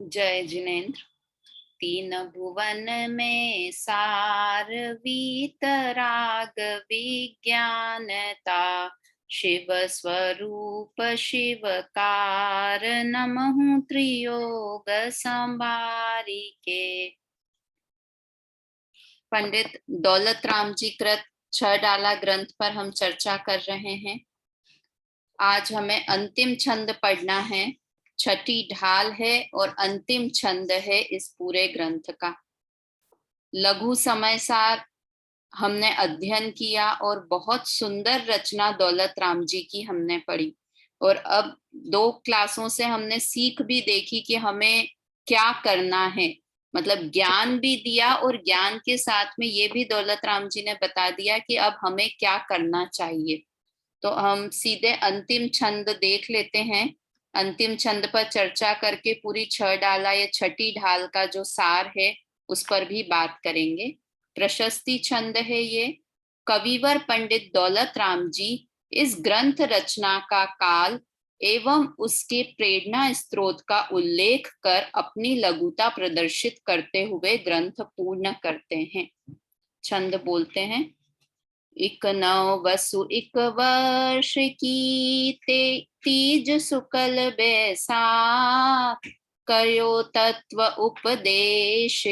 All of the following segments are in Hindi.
जय जिनेन्द्र। तीन भुवन में सार वीतराग विज्ञानता, शिव स्वरूप शिवकार नमः त्रियोग संभारिके। पंडित दौलत राम जी कृत छह डाला ग्रंथ पर हम चर्चा कर रहे हैं। आज हमें अंतिम छंद पढ़ना है, छठी ढाल है और अंतिम छंद है इस पूरे ग्रंथ का। लघु समय सार हमने अध्ययन किया और बहुत सुंदर रचना दौलत राम जी की हमने पढ़ी। और अब 2 क्लासों से हमने सीख भी देखी कि हमें क्या करना है, मतलब ज्ञान भी दिया और ज्ञान के साथ में ये भी दौलत राम जी ने बता दिया कि अब हमें क्या करना चाहिए। तो हम सीधे अंतिम छंद देख लेते हैं। अंतिम छंद पर चर्चा करके पूरी छह डाला या छठी ढाल का जो सार है उस पर भी बात करेंगे। प्रशस्ति छंद है ये। कविवर पंडित दौलत राम जी इस ग्रंथ रचना का काल एवं उसके प्रेरणा स्रोत का उल्लेख कर अपनी लघुता प्रदर्शित करते हुए ग्रंथ पूर्ण करते हैं। छंद बोलते हैं। इक नौ वसु इक वर्ष की तीज शुक्ल बैसाख, कयो तत्व उपदेश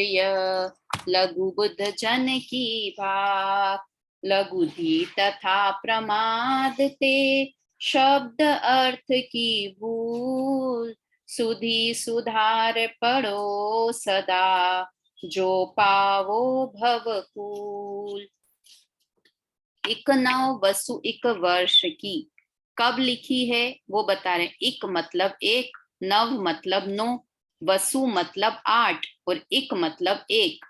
लघु बुद्ध जन की भाक। लघुधि तथा प्रमाद ते शब्द अर्थ की भूल, सुधी सुधार पढ़ो सदा जो पावो भवकूल। इक नौ वसु इक वर्ष की कब लिखी है वो बता रहे। इक मतलब एक, नव मतलब 9, वसु मतलब 8 और इक मतलब एक।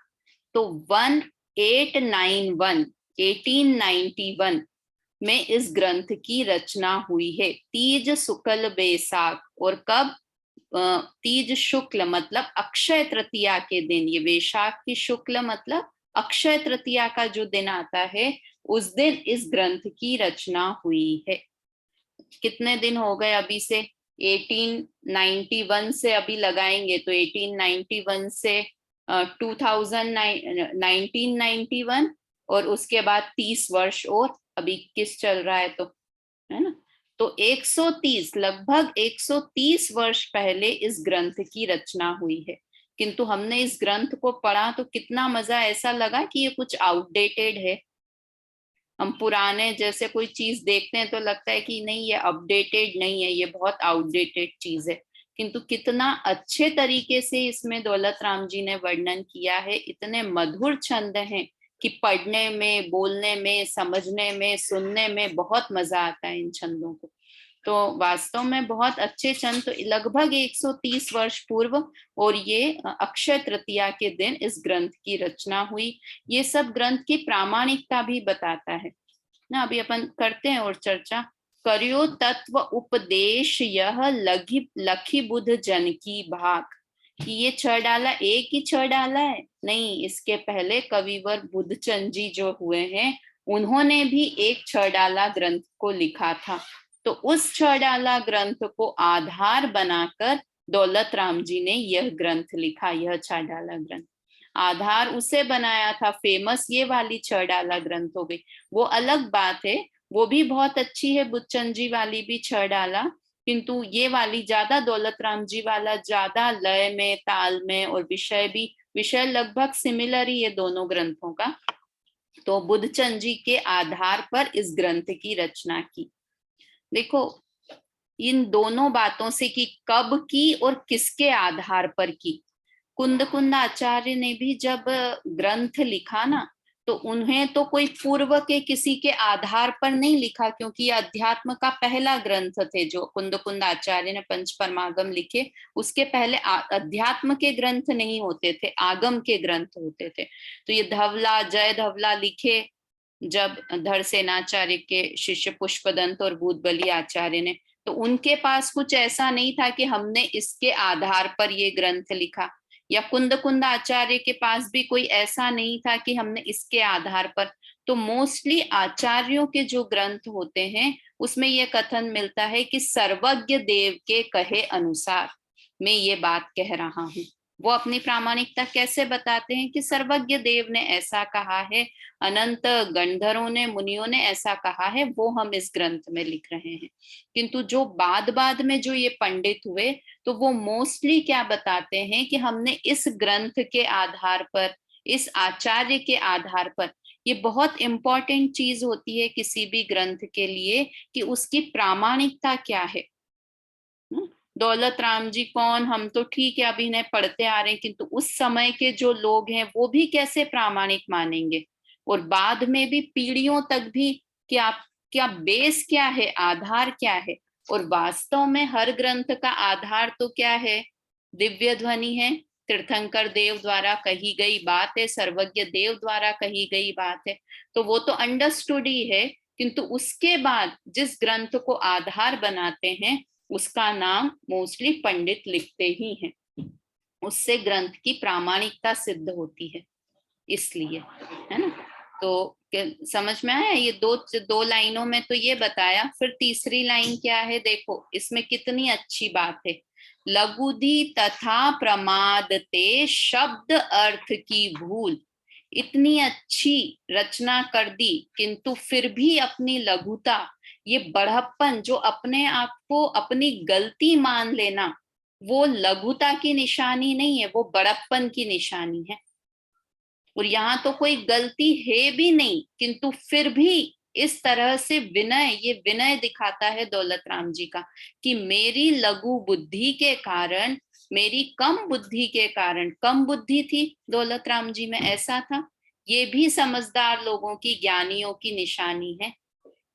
तो 1891 में इस ग्रंथ की रचना हुई है। तीज शुक्ल बैसाख, और कब? तीज शुक्ल मतलब अक्षय तृतीया के दिन, ये वैशाख की शुक्ल मतलब अक्षय तृतीया का जो दिन आता है उस दिन इस ग्रंथ की रचना हुई है। कितने दिन हो गए अभी से? 1891 से अभी लगाएंगे तो 1891 से 1991 और उसके बाद 30 वर्ष और अभी किस चल रहा है, तो है ना। तो 130, लगभग 130 वर्ष पहले इस ग्रंथ की रचना हुई है। किंतु हमने इस ग्रंथ को पढ़ा तो कितना मजा, ऐसा लगा कि ये कुछ आउटडेटेड है। हम पुराने जैसे कोई चीज देखते हैं तो लगता है कि नहीं ये अपडेटेड नहीं है, ये बहुत आउटडेटेड चीज है। किंतु कितना अच्छे तरीके से इसमें दौलत राम जी ने वर्णन किया है। इतने मधुर छंद हैं कि पढ़ने में, बोलने में, समझने में, सुनने में बहुत मजा आता है इन छंदों को। तो वास्तव में बहुत अच्छे छंद, तो लगभग 130 वर्ष पूर्व, और ये अक्षय तृतीया के दिन इस ग्रंथ की रचना हुई। ये सब ग्रंथ की प्रामाणिकता भी बताता है ना। अभी अपन करते हैं और चर्चा। करियो तत्व उपदेश यह लखी बुध जन की भाग। कि ये छह डाला एक ही छह डाला है नहीं, इसके पहले कविवर बुद्धचंद जी जो हुए हैं उन्होंने भी एक छह डाला ग्रंथ को लिखा था। तो उस छह डाला ग्रंथ को आधार बनाकर दौलत राम जी ने यह ग्रंथ लिखा, यह छह डाला ग्रंथ। आधार उसे बनाया था, फेमस ये वाली छह डाला ग्रंथ हो गई, वो अलग बात है, वो भी बहुत अच्छी है, बुच्चन जी वाली भी छह डाला। किंतु ये वाली ज्यादा, दौलत राम जी वाला ज्यादा लय में, ताल में, और विषय भी, विषय लगभग सिमिलर ही है दोनों ग्रंथों का। तो बुद्धचंद जी के आधार पर इस ग्रंथ की रचना की। देखो इन दोनों बातों से कि कब की और किसके आधार पर की। कुंद आचार्य ने भी जब ग्रंथ लिखा ना, तो उन्हें तो कोई पूर्व के किसी के आधार पर नहीं लिखा, क्योंकि ये अध्यात्म का पहला ग्रंथ थे जो कुंद आचार्य ने पंच परमागम लिखे। उसके पहले अध्यात्म के ग्रंथ नहीं होते थे, आगम के ग्रंथ होते थे। तो ये धवला, जय धवला लिखे जब धड़सेनाचार्य के शिष्य पुष्पदंत और भूतबली आचार्य ने, तो उनके पास कुछ ऐसा नहीं था कि हमने इसके आधार पर ये ग्रंथ लिखा। या कुंद आचार्य के पास भी कोई ऐसा नहीं था कि हमने इसके आधार पर। तो मोस्टली आचार्यों के जो ग्रंथ होते हैं उसमें यह कथन मिलता है कि सर्वज्ञ देव के कहे अनुसार। मैं ये बात कह रहा हूँ। वो अपनी प्रामाणिकता कैसे बताते हैं कि सर्वज्ञ देव ने ऐसा कहा है, अनंत गंधर्वों ने, मुनियों ने ऐसा कहा है, वो हम इस ग्रंथ में लिख रहे हैं। किंतु जो बाद में जो ये पंडित हुए, तो वो मोस्टली क्या बताते हैं कि हमने इस ग्रंथ के आधार पर, इस आचार्य के आधार पर, ये बहुत इंपॉर्टेंट चीज होती है किसी भी ग्रंथ के लिए कि उसकी प्रामाणिकता क्या है। दौलत राम जी कौन, हम तो ठीक है अभी इन्हें पढ़ते आ रहे हैं, किंतु उस समय के जो लोग हैं वो भी कैसे प्रामाणिक मानेंगे, और बाद में भी पीढ़ियों तक भी क्या क्या बेस क्या है, आधार क्या है। और वास्तव में हर ग्रंथ का आधार तो क्या है, दिव्य ध्वनि है, तीर्थंकर देव द्वारा कही गई बात है, सर्वज्ञ देव द्वारा कही गई बात है, तो वो तो अंडरस्टूड ही है। किंतु उसके बाद जिस ग्रंथ को आधार बनाते हैं उसका नाम मोस्टली पंडित लिखते ही हैं, उससे ग्रंथ की प्रामाणिकता सिद्ध होती है, इसलिए, है ना। तो समझ में आया, ये दो लाइनों में तो ये बताया। फिर तीसरी लाइन क्या है, देखो इसमें कितनी अच्छी बात है। लघुदी तथा प्रमादते शब्द अर्थ की भूल, इतनी अच्छी रचना कर दी, किंतु फिर भी अपनी लघुता, ये बढ़प्पन, जो अपने आप को अपनी गलती मान लेना, वो लघुता की निशानी नहीं है, वो बड़प्पन की निशानी है। और यहाँ तो कोई गलती है भी नहीं, किंतु फिर भी इस तरह से विनय, ये विनय दिखाता है दौलत राम जी का, कि मेरी लघु बुद्धि के कारण, मेरी कम बुद्धि के कारण, कम बुद्धि थी दौलत राम जी में, ऐसा था। ये भी समझदार लोगों की, ज्ञानियों की निशानी है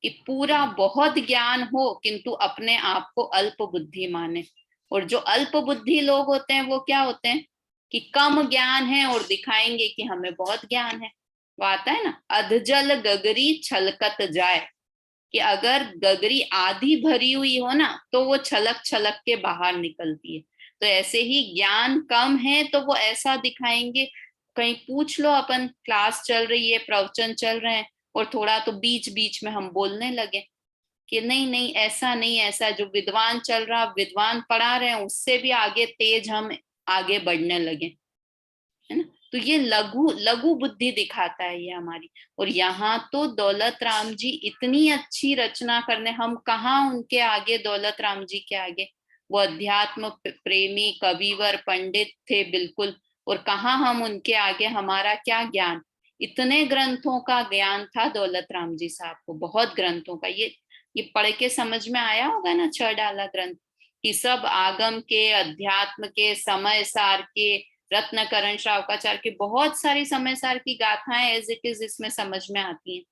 कि पूरा बहुत ज्ञान हो किंतु अपने आप को अल्प बुद्धि माने। और जो अल्प बुद्धि लोग होते हैं वो क्या होते हैं कि कम ज्ञान है और दिखाएंगे कि हमें बहुत ज्ञान है। वो आता है ना, अधजल गगरी छलकत जाए, कि अगर गगरी आधी भरी हुई हो ना तो वो छलक छलक के बाहर निकलती है। तो ऐसे ही ज्ञान कम है तो वो ऐसा दिखाएंगे। कहीं पूछ लो, अपन क्लास चल रही है, प्रवचन चल रहे हैं, और थोड़ा तो बीच बीच में हम बोलने लगे कि नहीं नहीं ऐसा नहीं, ऐसा, जो विद्वान चल रहा, विद्वान पढ़ा रहे हैं उससे भी आगे तेज हम आगे बढ़ने लगे, है ना। तो ये लघु लघु बुद्धि दिखाता है ये हमारी। और यहाँ तो दौलत राम जी इतनी अच्छी रचना करने, हम कहाँ उनके आगे, दौलत राम जी के आगे। वो अध्यात्म प्रेमी कविवर पंडित थे बिल्कुल, और कहाँ हम उनके आगे, हमारा क्या ज्ञान। इतने ग्रंथों का ज्ञान था दौलत राम जी साहब को, बहुत ग्रंथों का। ये पढ़ के समझ में आया होगा ना, 6 डाला ग्रंथ, कि सब आगम के, अध्यात्म के, समय सार के, रत्नकरण श्रावकाचार्य की बहुत सारी समय सार की गाथाएं एज इट इज इसमें समझ में आती हैं।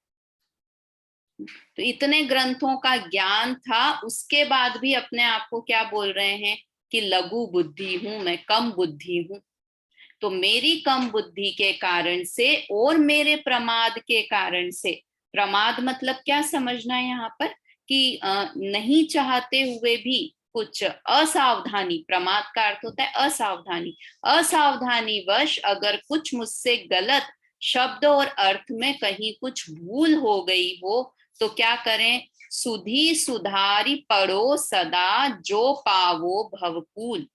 तो इतने ग्रंथों का ज्ञान था, उसके बाद भी अपने आप को क्या बोल रहे हैं कि लघु बुद्धि हूं मैं, कम बुद्धि हूं। तो मेरी कम बुद्धि के कारण से और मेरे प्रमाद के कारण से, प्रमाद मतलब क्या समझना है यहाँ पर, कि नहीं चाहते हुए भी कुछ असावधानी, प्रमाद का अर्थ होता है असावधानी, असावधानी वश अगर कुछ मुझसे गलत शब्द और अर्थ में कहीं कुछ भूल हो गई हो, तो क्या करें, सुधी सुधारी पढ़ो सदा जो पावो भवकूल,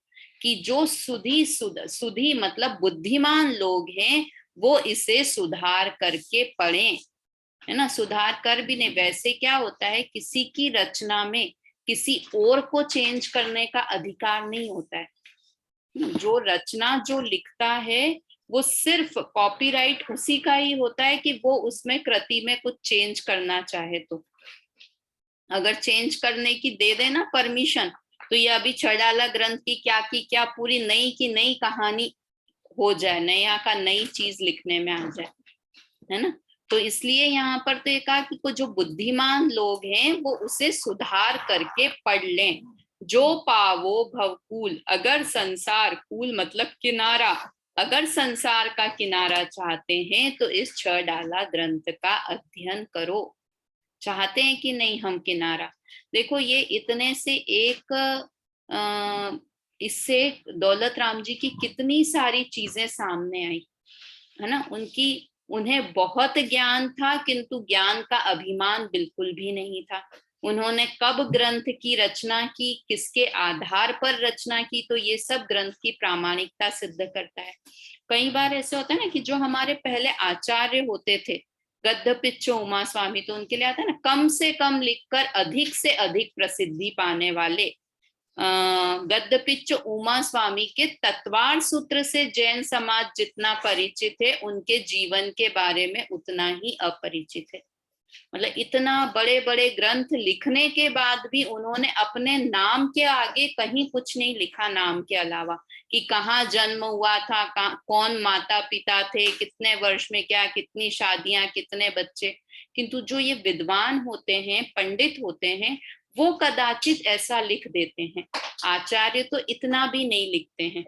कि जो सुधी मतलब बुद्धिमान लोग हैं वो इसे सुधार करके पढ़ें, है ना। सुधार कर भी नहीं, वैसे क्या होता है, किसी की रचना में किसी और को चेंज करने का अधिकार नहीं होता है। जो रचना जो लिखता है वो सिर्फ कॉपीराइट उसी का ही होता है कि वो उसमें कृति में कुछ चेंज करना चाहे तो, अगर चेंज करने की दे देना परमिशन, तो ये अभी 6 डाला ग्रंथ की क्या पूरी नई की नई कहानी हो जाए, नया का नई चीज लिखने में आ जाए, है ना। तो इसलिए यहाँ पर तो ये कहा कि जो बुद्धिमान लोग हैं वो उसे सुधार करके पढ़ लें। जो पावो भवकूल, अगर संसार, कूल मतलब किनारा, अगर संसार का किनारा चाहते हैं तो इस 6 डाला ग्रंथ का अध्ययन करो। चाहते हैं कि नहीं हम किनारा। देखो ये इतने से एक इससे दौलत राम जी की कितनी सारी चीजें सामने आई, है ना। उन्हें बहुत ज्ञान था किंतु ज्ञान का अभिमान बिल्कुल भी नहीं था। उन्होंने कब ग्रंथ की रचना की, किसके आधार पर रचना की, तो ये सब ग्रंथ की प्रामाणिकता सिद्ध करता है। कई बार ऐसे होता है ना कि जो हमारे पहले आचार्य होते थे, गद्य पिच्चो उमा स्वामी, तो उनके लिए आता है ना कम से कम लिखकर अधिक से अधिक प्रसिद्धि पाने वाले गद्य पिच्चो उमा स्वामी के तत्वार सूत्र से जैन समाज जितना परिचित है, उनके जीवन के बारे में उतना ही अपरिचित है। मतलब इतना बड़े बड़े ग्रंथ लिखने के बाद भी उन्होंने अपने नाम के आगे कहीं कुछ नहीं लिखा, नाम के अलावा, कि कहाँ जन्म हुआ था, कौन माता पिता थे, कितने वर्ष में क्या, कितनी शादियां, कितने बच्चे। किंतु जो ये विद्वान होते हैं, पंडित होते हैं, वो कदाचित ऐसा लिख देते हैं। आचार्य तो इतना भी नहीं लिखते हैं,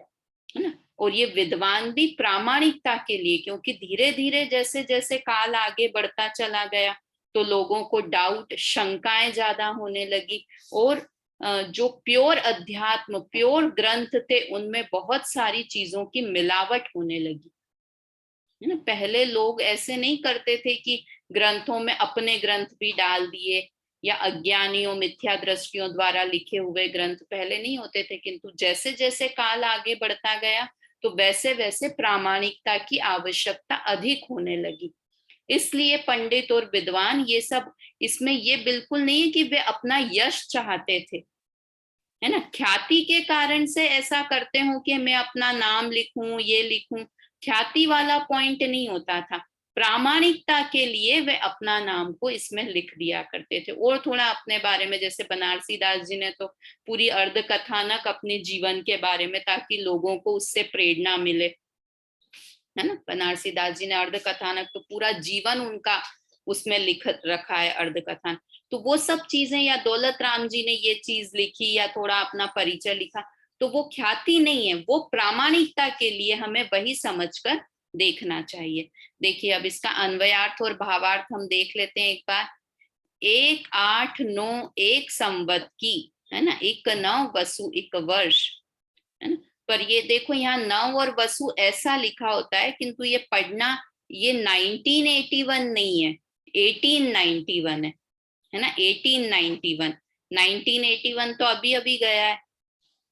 है ना। और ये विद्वान भी प्रामाणिकता के लिए, क्योंकि धीरे धीरे जैसे जैसे काल आगे बढ़ता चला गया तो लोगों को डाउट, शंकाएं ज्यादा होने लगी, और जो प्योर अध्यात्म, प्योर ग्रंथ थे, उनमें बहुत सारी चीजों की मिलावट होने लगी, है ना। पहले लोग ऐसे नहीं करते थे कि ग्रंथों में अपने ग्रंथ भी डाल दिए, या अज्ञानियों, मिथ्या दृष्टियों द्वारा लिखे हुए ग्रंथ पहले नहीं होते थे। किंतु जैसे जैसे काल आगे बढ़ता गया तो वैसे वैसे प्रामाणिकता की आवश्यकता अधिक होने लगी। इसलिए पंडित और विद्वान ये सब, इसमें ये बिल्कुल नहीं है कि वे अपना यश चाहते थे, है ना, ख्याति के कारण से ऐसा करते हो कि मैं अपना नाम लिखूं, ये लिखूं, ख्याति वाला पॉइंट नहीं होता था। प्रामाणिकता के लिए वे अपना नाम को इसमें लिख दिया करते थे, और थोड़ा अपने बारे में, जैसे बनारसी दास जी ने तो पूरी अर्ध कथानक अपने जीवन के बारे में, ताकि लोगों को उससे प्रेरणा मिले, है ना। बनारसी दास जी ने अर्ध कथानक तो पूरा जीवन उनका उसमें लिख रखा है, अर्ध कथानक। तो वो सब चीजें, या दौलत राम जी ने ये चीज लिखी, या थोड़ा अपना परिचय लिखा, तो वो ख्याति नहीं है, वो प्रामाणिकता के लिए हमें वही समझकर देखना चाहिए। देखिए अब इसका अन्वयार्थ और भावार्थ हम देख लेते हैं एक बार। 1-8-9 संवत की, है ना, 1-9 वसु 1 वर्ष, है ना। पर ये देखो यहाँ नव और वसु ऐसा लिखा होता है, किंतु ये पढ़ना, ये 1981 नहीं है, 1891 है ना, 1891। 1981 तो अभी अभी गया है,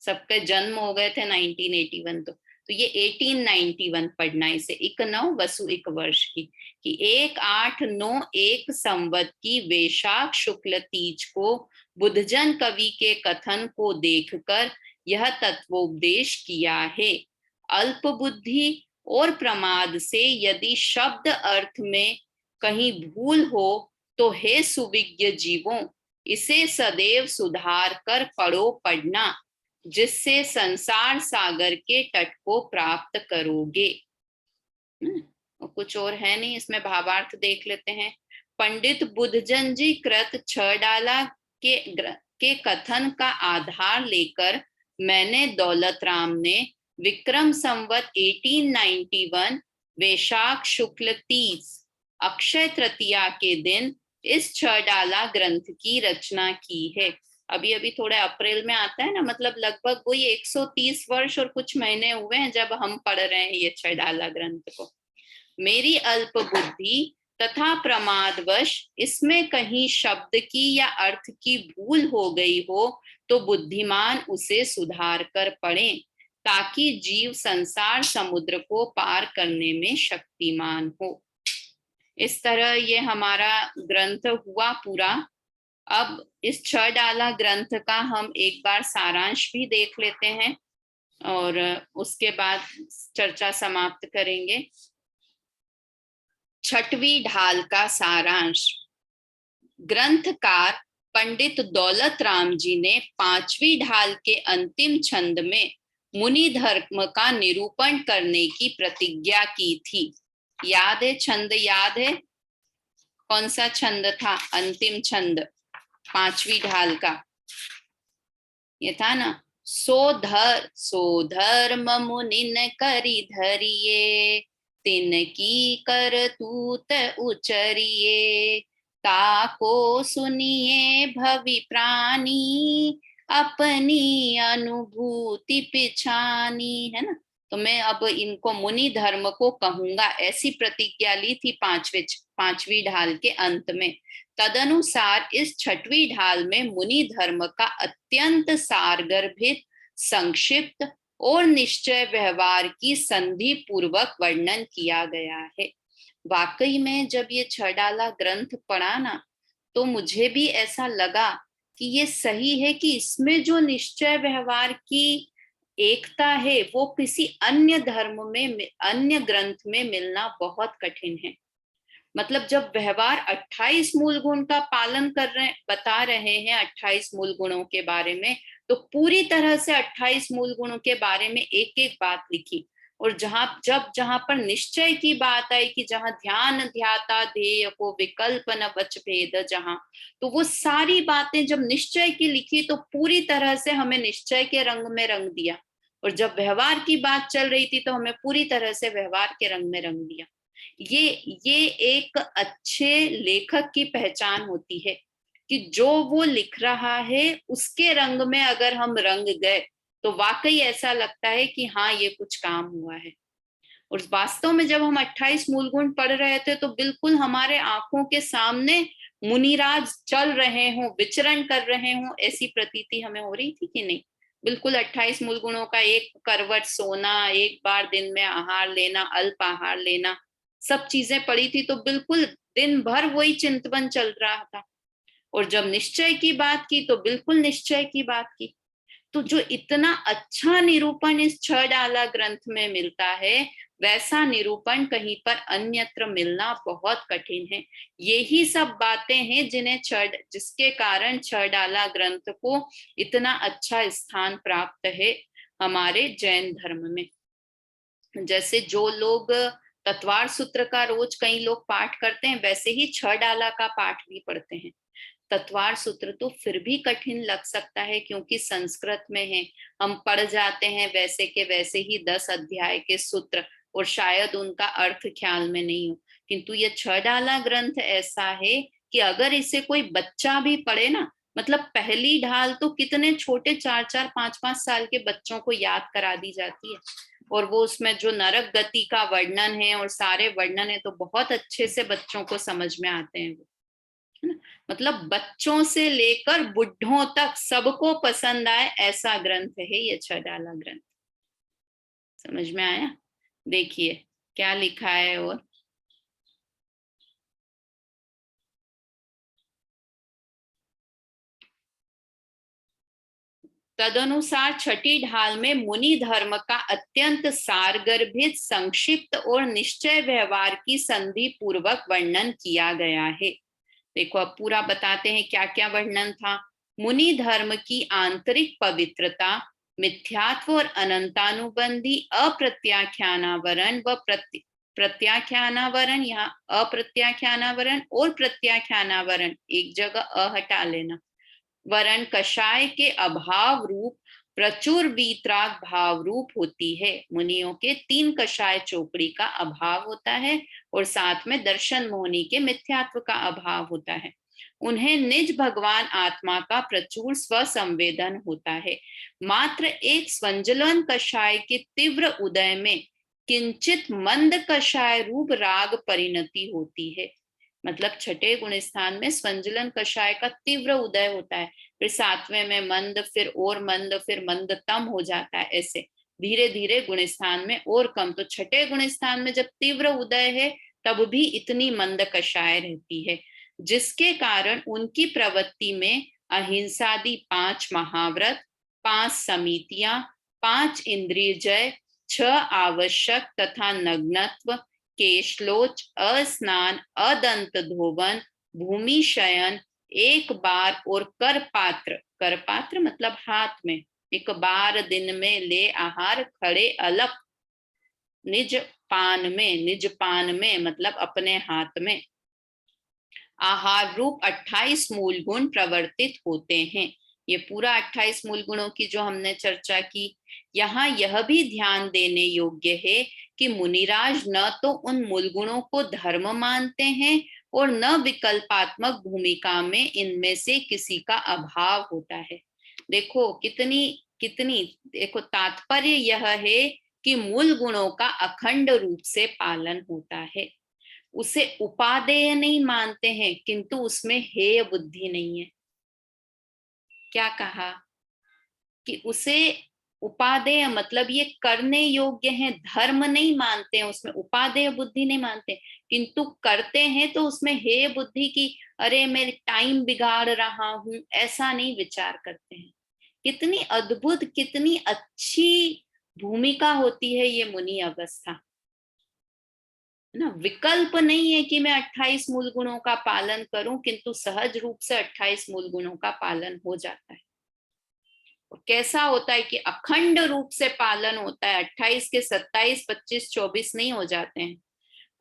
सबके जन्म हो गए थे 1981, तो ये 1891 पढ़ना, इसे 1-9 वसु 1 वर्ष की, कि 1-8-9 संवत की वैशाख शुक्ल तीज को बुद्धजन कवि के कथन को देखकर यह तत्वोपदेश किया है। अल्प बुद्धि और प्रमाद से यदि शब्द अर्थ में कहीं भूल हो तो हे सुविज्ञ जीवों, इसे सदैव सुधार कर पढ़ो पढ़ना, जिससे संसार सागर के तट को प्राप्त करोगे। कुछ और है नहीं, इसमें भावार्थ देख लेते हैं। पंडित बुद्धजन जी कृत 6 डाला के कथन का आधार लेकर मैंने दौलत राम ने विक्रम संवत 1891 वैशाख शुक्ल 30 अक्षय तृतीया के दिन इस 6 डाला ग्रंथ की रचना की है। अभी अभी थोड़े अप्रैल में आता है ना, मतलब लगभग वही 130 वर्ष और कुछ महीने हुए हैं जब हम पढ़ रहे हैं ये 6 डाला ग्रंथ को। मेरी अल्प बुद्धि तथा प्रमादवश इसमें कहीं शब्द की या अर्थ की भूल हो गई हो तो बुद्धिमान उसे सुधार कर पढ़ें, ताकि जीव संसार समुद्र को पार करने में शक्तिमान हो। इस तरह ये हमारा ग्रंथ हुआ पूरा। अब इस 6 डाला ग्रंथ का हम एक बार सारांश भी देख लेते हैं और उसके बाद चर्चा समाप्त करेंगे। 6वीं ढाल का सारांश। ग्रंथकार पंडित दौलत राम जी ने 5वीं ढाल के अंतिम छंद में मुनि धर्म का निरूपण करने की प्रतिज्ञा की थी। याद है छंद, याद है कौन सा छंद था? अंतिम छंद 5वीं ढाल का ये था ना, सो धर्म मुनिन करी धरिए, तिनकी करतूत उचरिए, ताको सुनिए भवि प्राणी, अपनी अनुभूति पिछानी, है ना। तो मैं अब इनको मुनि धर्म को कहूंगा, ऐसी प्रतिज्ञा ली थी पांचवी ढाल के अंत में। तदनुसार इस छठवीं ढाल में मुनि धर्म का अत्यंत सारगर्भित, संक्षिप्त और निश्चय व्यवहार की संधि पूर्वक वर्णन किया गया है। वाकई में जब ये 6 डाला ग्रंथ पढ़ा ना, तो मुझे भी ऐसा लगा कि ये सही है कि इसमें जो निश्चय व्यवहार की एकता है वो किसी अन्य धर्म में, अन्य ग्रंथ में मिलना बहुत कठिन है। मतलब जब व्यवहार 28 मूल गुण का पालन कर रहे, बता रहे हैं 28 मूल गुणों के बारे में, तो पूरी तरह से 28 मूल गुणों के बारे में एक एक बात लिखी। और जहां पर निश्चय की बात आई कि जहां ध्यान ध्याता ध्येय को विकल्प न वच भेद, जहां, तो वो सारी बातें जब निश्चय की लिखी तो पूरी तरह से हमें निश्चय के रंग में रंग दिया। और जब व्यवहार की बात चल रही थी तो हमें पूरी तरह से व्यवहार के रंग में रंग दिया। ये एक अच्छे लेखक की पहचान होती है कि जो वो लिख रहा है उसके रंग में अगर हम रंग गए तो वाकई ऐसा लगता है कि हाँ ये कुछ काम हुआ है। और वास्तव में जब हम 28 मूल गुण पढ़ रहे थे तो बिल्कुल हमारे आंखों के सामने मुनिराज चल रहे हों, विचरण कर रहे हों, ऐसी प्रतीति हमें हो रही थी कि नहीं। बिल्कुल 28 मूल गुणों का एक करवट सोना, एक बार दिन में आहार लेना, अल्प आहार लेना, सब चीजें पड़ी थी तो बिल्कुल दिन भर वही चिंतन चल रहा था। और जब निश्चय की बात की तो बिल्कुल निश्चय की बात की। तो जो इतना अच्छा निरूपण इस 6 डाला ग्रंथ में मिलता है, वैसा निरूपण कहीं पर अन्यत्र मिलना बहुत कठिन है। यही सब बातें हैं जिसके कारण 6 डाला ग्रंथ को इतना अच्छा स्थान प्राप्त है हमारे जैन धर्म में। जैसे जो लोग तत्वार सूत्र का रोज कई लोग पाठ करते हैं, वैसे ही 6 डाला का पाठ भी पढ़ते हैं। तत्वार सूत्र तो फिर भी कठिन लग सकता है क्योंकि संस्कृत में है, हम पढ़ जाते हैं वैसे के वैसे ही 10 अध्याय के सूत्र और शायद उनका अर्थ ख्याल में नहीं हो। किंतु ये 6 डाला ग्रंथ ऐसा है कि अगर इसे कोई बच्चा भी पढ़े ना, मतलब पहली ढाल तो कितने छोटे 4-4 5-5 साल के बच्चों को याद करा दी जाती है। और वो उसमें जो नरक गति का वर्णन है और सारे वर्णन है तो बहुत अच्छे से बच्चों को समझ में आते हैं वो, है ना। मतलब बच्चों से लेकर बुढ़ों तक सबको पसंद आए ऐसा ग्रंथ है ये 6 डाला ग्रंथ। समझ में आया? देखिए क्या लिखा है। और तदनुसार छठी ढाल में मुनि धर्म का अत्यंत सारगर्भित, संक्षिप्त और निश्चय व्यवहार की संधि पूर्वक वर्णन किया गया है। देखो अब पूरा बताते हैं क्या क्या वर्णन था। मुनि धर्म की आंतरिक पवित्रता, मिथ्यात्व और अनंतानुबंधी अप्रत्याख्यानावरण व प्रत्याख्यानावरण, यहाँ अप्रत्याख्यानावरण और प्रत्याख्यानावरण एक जगह हटा लेना, वरण कषाय के अभाव रूप प्रचुर वीतराग भाव रूप होती है। मुनियों के 3 कषाय चोपड़ी का अभाव होता है और साथ में दर्शन मोहनी के मिथ्यात्व का अभाव होता है। उन्हें निज भगवान आत्मा का प्रचुर स्वसंवेदन होता है। मात्र एक स्वंजलन कषाय के तीव्र उदय में किंचित मंद कषाय रूप राग परिणति होती है। मतलब छठे गुण स्थान में स्वंजलन कषाय का तीव्र उदय होता है, फिर 7वें में मंद, फिर और मंद, फिर मंदतम हो जाता है। ऐसे धीरे धीरे गुण स्थान में और कम। तो छठे गुण स्थान में जब तीव्र उदय है तब भी इतनी मंद कषाय रहती है, जिसके कारण उनकी प्रवृत्ति में अहिंसादि 5 महाव्रत, 5 समितियां, 5 इंद्रिय जय, 6 आवश्यक तथा नग्नत्व, केशलोच, अस्नान, अदंत धोवन, भूमि शयन, एक बार और कर पात्र मतलब हाथ में, एक बार दिन में ले आहार, खड़े अलप, निज पान में मतलब अपने हाथ में आहार रूप 28 मूल गुण प्रवर्तित होते हैं। ये पूरा 28 मूल गुणों की जो हमने चर्चा की। यहाँ यह भी ध्यान देने योग्य है कि मुनिराज न तो उन मूल गुणों को धर्म मानते हैं और न विकल्पात्मक भूमिका में इनमें से किसी का अभाव होता है। देखो कितनी कितनी, देखो तात्पर्य यह है कि मूल गुणों का अखंड रूप से पालन होता है। उसे उपादेय नहीं मानते हैं, किंतु उसमें हेय बुद्धि नहीं है। क्या कहा कि उसे उपादेय मतलब ये करने योग्य है, धर्म नहीं मानते हैं, उसमें उपादेय बुद्धि नहीं मानते, किंतु करते हैं तो उसमें हेय बुद्धि की अरे मैं टाइम बिगाड़ रहा हूं, ऐसा नहीं विचार करते हैं। कितनी अद्भुत, कितनी अच्छी भूमिका होती है ये मुनि अवस्था ना। विकल्प नहीं है कि मैं 28 मूल गुणों का पालन करूं, किंतु सहज रूप से 28 मूल गुणों का पालन हो जाता है। कैसा होता है कि अखंड रूप से पालन होता है, 28 के 27, 25, 24 नहीं हो जाते हैं।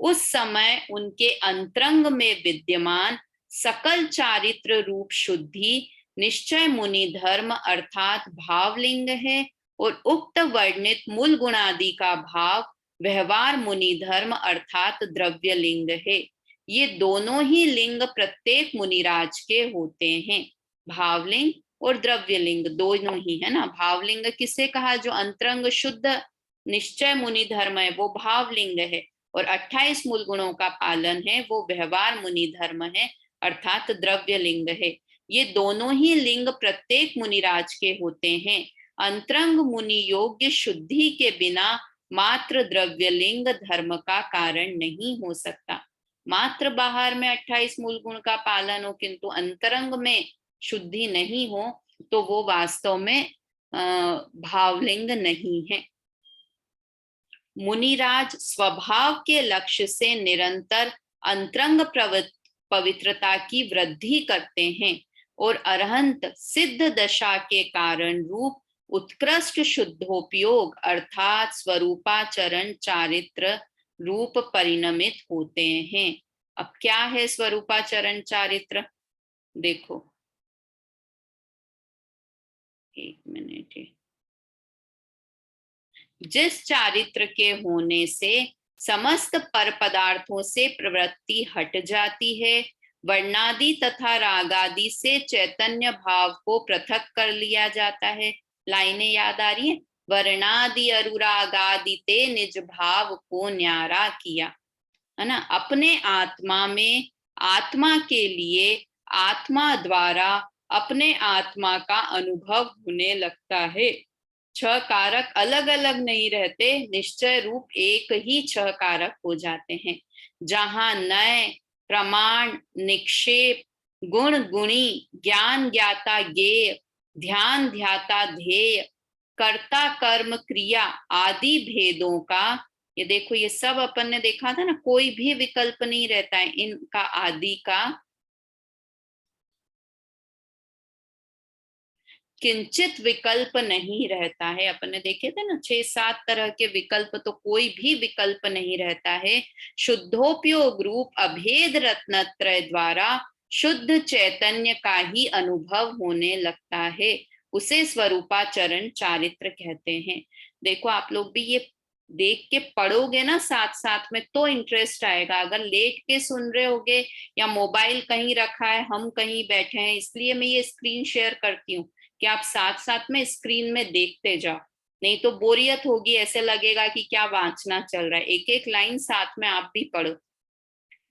उस समय उनके अंतरंग में विद्यमान सकल चारित्र रूप शुद्धि निश्चय मुनि धर्म अर्थात भावलिंग है, और उक्त वर्णित मूल गुणादि का भाव व्यवहार मुनि धर्म अर्थात द्रव्य लिंग है। ये दोनों ही लिंग प्रत्येक मुनिराज के होते हैं, भावलिंग और द्रव्य लिंग दोनों ही है ना। भावलिंग किसे कहा? जो अंतरंग शुद्ध निश्चय मुनि धर्म है वो भावलिंग है, और 28 मूल गुणों का पालन है वो व्यवहार मुनि धर्म है अर्थात द्रव्य लिंग है। ये दोनों ही लिंग प्रत्येक मुनिराज के होते हैं। अंतरंग मुनि योग्य शुद्धि के बिना मात्र द्रव्य लिंग धर्म का कारण नहीं हो सकता। मात्र बाहर में 28 मूल गुण का पालन हो, किंतु अंतरंग में शुद्धि नहीं हो, तो वो वास्तव में भावलिंग नहीं है। मुनिराज स्वभाव के लक्ष्य से निरंतर अंतरंग पवित्रता की वृद्धि करते हैं, और अरहंत सिद्ध दशा के कारण रूप उत्कृष्ट शुद्धोपयोग अर्थात स्वरूपाचरण चारित्र रूप परिणमित होते हैं। अब क्या है स्वरूपाचरण चारित्र? देखो, एक मिनट है। जिस चारित्र के होने से समस्त पर पदार्थों से प्रवृत्ति हट जाती है, वर्णादि तथा रागादि से चैतन्य भाव को पृथक कर लिया जाता है। लाइनें याद आ रही है? वर्णादि अनुरागादि ते निज भाव को न्यारा किया, है ना। अपने आत्मा में आत्मा के लिए आत्मा द्वारा अपने आत्मा का अनुभव होने लगता है। छह कारक अलग अलग नहीं रहते, निश्चय रूप एक ही छह कारक हो जाते हैं। जहां नय, प्रमाण, निक्षेप, गुण गुणी, ज्ञान ज्ञाता ज्ञेय, ध्यान ध्याता ध्येय, कर्ता कर्म क्रिया आदि भेदों का, ये देखो ये सब अपन ने देखा था ना, कोई भी विकल्प नहीं रहता है इनका आदि का किंचित विकल्प नहीं रहता है। अपन ने देखे थे ना 6-7 तरह के विकल्प, तो कोई भी विकल्प नहीं रहता है। शुद्धोपयोग रूप अभेद रत्नत्रय द्वारा शुद्ध चैतन्य का ही अनुभव होने लगता है, उसे स्वरूपाचरण चारित्र कहते हैं। देखो आप लोग भी ये देख के पढ़ोगे ना साथ साथ में तो इंटरेस्ट आएगा। अगर लेट के सुन रहे होगे या मोबाइल कहीं रखा है, हम कहीं बैठे हैं, इसलिए मैं ये स्क्रीन शेयर करती हूँ कि आप साथ साथ में स्क्रीन में देखते जाओ, नहीं तो बोरियत होगी, ऐसे लगेगा कि क्या वांचना चल रहा है। एक एक लाइन साथ में आप भी पढ़ो।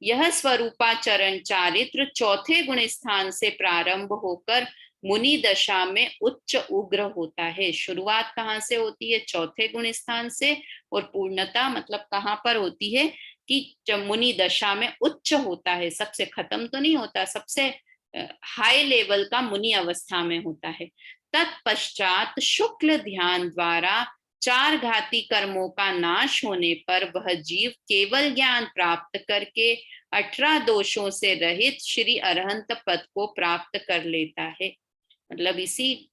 यह स्वरूपाचरण चारित्र चौथे गुण स्थान से प्रारंभ होकर मुनि दशा में उच्च उग्र होता है। शुरुआत कहाँ से होती है? चौथे गुण स्थान से, और पूर्णता मतलब कहाँ पर होती है कि जब मुनि दशा में उच्च होता है, सबसे खत्म तो नहीं होता, सबसे हाई लेवल का मुनि अवस्था में होता है। तत्पश्चात शुक्ल ध्यान द्वारा चार घाती कर्मों का नाश होने पर वह जीव केवल ज्ञान प्राप्त करके 18 दोषों से रहित श्री अरहंत पद को प्राप्त कर लेता है। मतलब इसी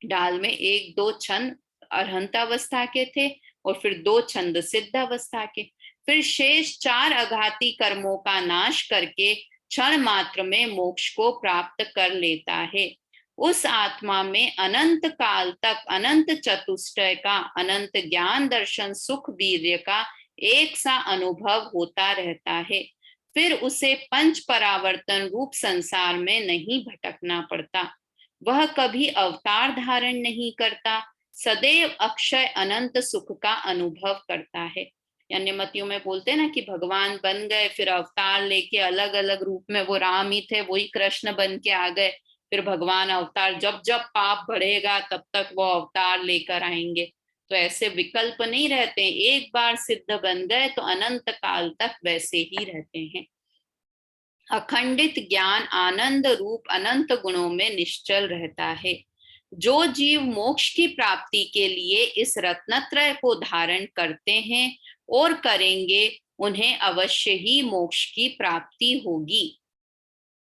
डाल में 1-2 छंद अरहंत अवस्था के थे, और फिर 2 छंद सिद्ध अवस्था के, फिर शेष 4 अघाती कर्मों का नाश करके क्षण मात्र में मोक्ष को प्राप्त कर लेता है। उस आत्मा में अनंत काल तक अनंत चतुष्टय का, अनंत ज्ञान दर्शन सुख वीर्य का एक सा अनुभव होता रहता है। फिर उसे पंच परावर्तन रूप संसार में नहीं भटकना पड़ता। वह कभी अवतार धारण नहीं करता, सदैव अक्षय अनंत सुख का अनुभव करता है। अन्य मतियों में बोलते हैं ना कि भगवान बन गए, फिर अवतार लेके अलग अलग रूप में, वो राम ही थे वही कृष्ण बन के आ गए, फिर भगवान अवतार, जब जब पाप बढ़ेगा तब तक वो अवतार लेकर आएंगे। तो ऐसे विकल्प नहीं रहते, एक बार सिद्ध बन गए तो अनंत काल तक वैसे ही रहते हैं। अखंडित ज्ञान आनंद रूप अनंत गुणों में निश्चल रहता है। जो जीव मोक्ष की प्राप्ति के लिए इस रत्नत्रय को धारण करते हैं और करेंगे, उन्हें अवश्य ही मोक्ष की प्राप्ति होगी।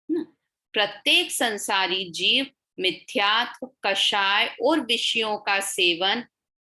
प्रत्येक संसारी जीव मिथ्यात्व, कषाय और विषयों का सेवन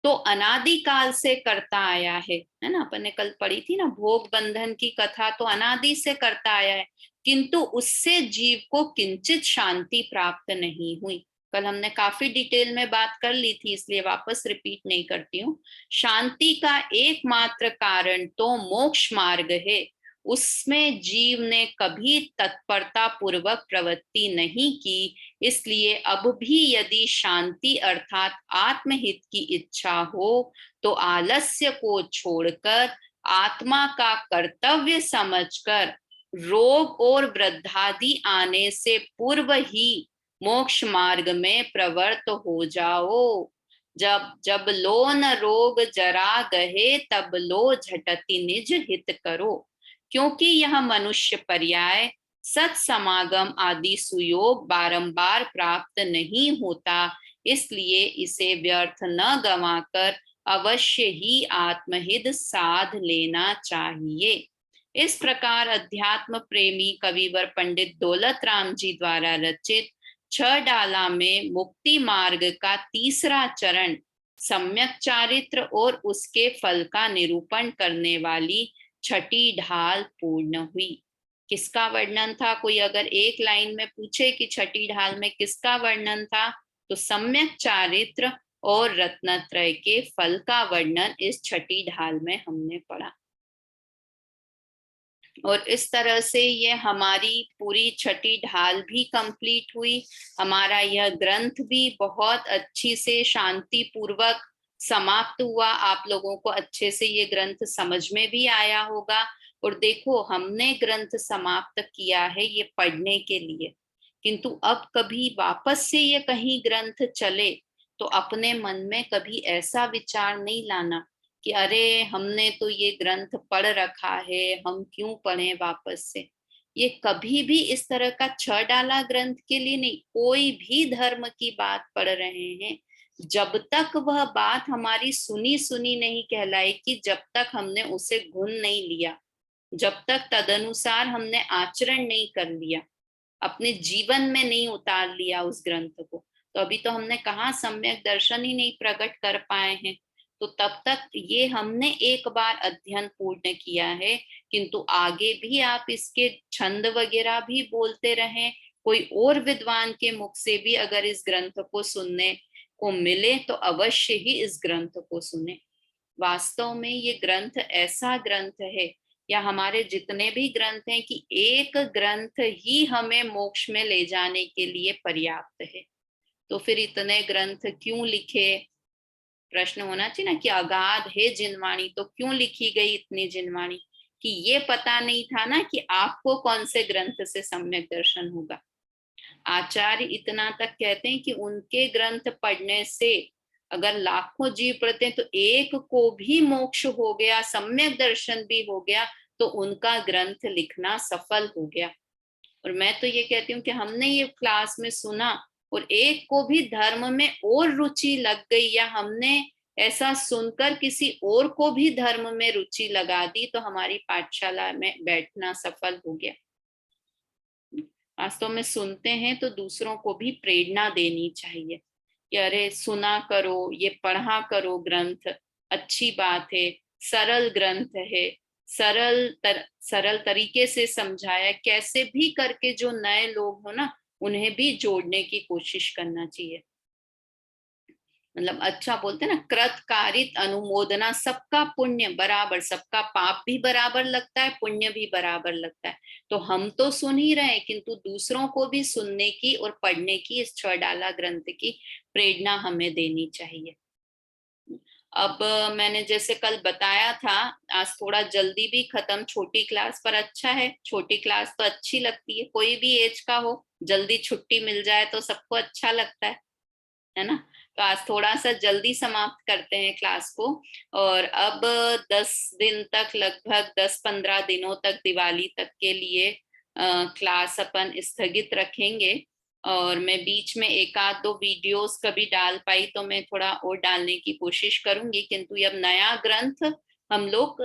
तो अनादिकाल से करता आया है ना। अपन ने कल पढ़ी थी ना भोग बंधन की कथा, तो अनादि से करता आया है, किंतु उससे जीव को किंचित शांति प्राप्त नहीं हुई। कल हमने काफी डिटेल में बात कर ली थी, इसलिए वापस रिपीट नहीं करती हूँ। शांति का एकमात्र कारण तो मोक्ष मार्ग है, उसमें जीव ने कभी तत्परता पूर्वक प्रवृत्ति नहीं की। इसलिए अब भी यदि शांति अर्थात आत्महित की इच्छा हो तो आलस्य को छोड़कर आत्मा का कर्तव्य समझकर रोग और वृद्धादि आने से पूर्व ही मोक्ष मार्ग में प्रवृत्त हो जाओ। जब जब लो न रोग जरा गहे, तब लो झटति निज हित करो। क्योंकि यह मनुष्य पर्याय सत समागम आदि सुयोग बारंबार प्राप्त नहीं होता, इसलिए इसे व्यर्थ न गंवाकर अवश्य ही आत्महित साध लेना चाहिए। इस प्रकार अध्यात्म प्रेमी कविवर पंडित दौलत राम जी द्वारा रचित 6 डाला में मुक्ति मार्ग का तीसरा चरण सम्यक चारित्र और उसके फल का निरूपण करने वाली 6ठी ढाल पूर्ण हुई। किसका वर्णन था? कोई अगर एक लाइन में पूछे कि 6ठी ढाल में किसका वर्णन था, तो सम्यक चारित्र और रत्नत्रय के फल का वर्णन इस 6ठी ढाल में हमने पढ़ा। और इस तरह से ये हमारी पूरी 6ठी ढाल भी कंप्लीट हुई। हमारा यह ग्रंथ भी बहुत अच्छी से शांति पूर्वक समाप्त हुआ। आप लोगों को अच्छे से ये ग्रंथ समझ में भी आया होगा। और देखो, हमने ग्रंथ समाप्त किया है ये पढ़ने के लिए, किंतु अब कभी वापस से ये कहीं ग्रंथ चले तो अपने मन में कभी ऐसा विचार नहीं लाना कि अरे हमने तो ये ग्रंथ पढ़ रखा है, हम क्यों पढ़ें वापस से। ये कभी भी इस तरह का 6 डाला ग्रंथ के लिए नहीं, कोई भी धर्म की बात पढ़ रहे हैं, जब तक वह बात हमारी सुनी सुनी नहीं कहलाएगी, जब तक हमने उसे गुण नहीं लिया, जब तक तदनुसार हमने आचरण नहीं कर लिया, अपने जीवन में नहीं उतार लिया उस ग्रंथ को, तो अभी तो हमने कहा सम्यक दर्शन ही नहीं प्रकट कर पाए हैं। तो तब तक ये हमने एक बार अध्ययन पूर्ण किया है, किंतु आगे भी आप इसके छंद वगैरह भी बोलते रहें, कोई और विद्वान के मुख से भी अगर इस ग्रंथ को सुनने को मिले तो अवश्य ही इस ग्रंथ को सुने। वास्तव में ये ग्रंथ ऐसा ग्रंथ है, या हमारे जितने भी ग्रंथ हैं, कि एक ग्रंथ ही हमें मोक्ष में ले जाने के लिए पर्याप्त है। तो फिर इतने ग्रंथ क्यों लिखे? प्रश्न होना चाहिए ना कि अगाध है जिनवाणी, तो क्यों लिखी गई इतनी जिनवाणी? कि ये पता नहीं था ना कि आपको कौन से ग्रंथ से सम्यक दर्शन होगा। आचार्य इतना तक कहते हैं कि उनके ग्रंथ पढ़ने से अगर लाखों जीव पढ़ते हैं तो एक को भी मोक्ष हो गया, सम्यक दर्शन भी हो गया, तो उनका ग्रंथ लिखना सफल हो गया। और मैं तो ये कहती हूँ कि हमने ये क्लास में सुना और एक को भी धर्म में और रुचि लग गई, या हमने ऐसा सुनकर किसी और को भी धर्म में रुचि लगा दी, तो हमारी पाठशाला में बैठना सफल हो गया। वास्तव में सुनते हैं तो दूसरों को भी प्रेरणा देनी चाहिए कि अरे सुना करो, ये पढ़ा करो, ग्रंथ अच्छी बात है, सरल ग्रंथ है, सरल तरीके से समझाया, कैसे भी करके जो नए लोग हो ना उन्हें भी जोड़ने की कोशिश करना चाहिए। मतलब अच्छा बोलते हैं ना, कृत कारित अनुमोदना, सबका पुण्य बराबर, सबका पाप भी बराबर लगता है, पुण्य भी बराबर लगता है। तो हम तो सुन ही रहे हैं, किंतु दूसरों को भी सुनने की और पढ़ने की, इस 6 डाला ग्रंथ की प्रेरणा हमें देनी चाहिए। अब मैंने जैसे कल बताया था, आज थोड़ा जल्दी भी खत्म, छोटी क्लास पर अच्छा है, छोटी क्लास तो अच्छी लगती है, कोई भी एज का हो, जल्दी छुट्टी मिल जाए तो सबको अच्छा लगता है ना। तो आज थोड़ा सा जल्दी समाप्त करते हैं क्लास को। और अब 10 दिन तक, लगभग 10-15 दिनों तक, दिवाली तक के लिए क्लास अपन स्थगित रखेंगे। और मैं बीच में एक आध दो वीडियोस कभी डाल पाई तो मैं थोड़ा और डालने की कोशिश करूंगी, किंतु अब नया ग्रंथ हम लोग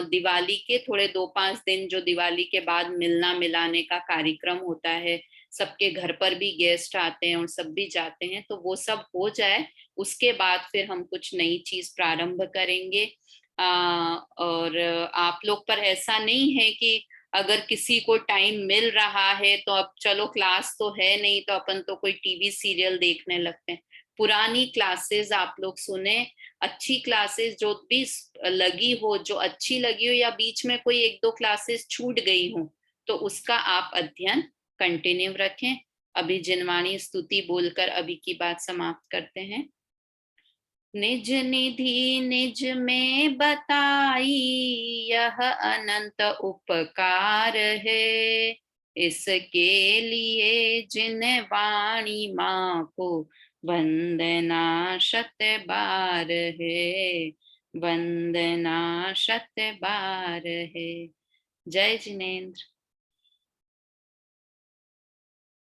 दिवाली के थोड़े 2-5 दिन, जो दिवाली के बाद मिलना मिलाने का कार्यक्रम होता है, सबके घर पर भी गेस्ट आते हैं और सब भी जाते हैं, तो वो सब हो जाए उसके बाद फिर हम कुछ नई चीज प्रारंभ करेंगे। और आप लोग पर ऐसा नहीं है कि अगर किसी को टाइम मिल रहा है तो अब चलो क्लास तो है नहीं तो अपन तो कोई टीवी सीरियल देखने लगते हैं। पुरानी क्लासेस आप लोग सुने, अच्छी क्लासेस जो भी लगी हो, जो अच्छी लगी हो, या बीच में कोई एक दो क्लासेस छूट गई हो, तो उसका आप अध्ययन कंटिन्यू रखें। अभी जिनवाणी स्तुति बोलकर अभी की बात समाप्त करते हैं। निज निधि निज में बताई, यह अनंत उपकार है। इसके लिए जिन वाणी माँ को वंदना शत बार है, वंदना शत बार है। जय जिनेन्द्र।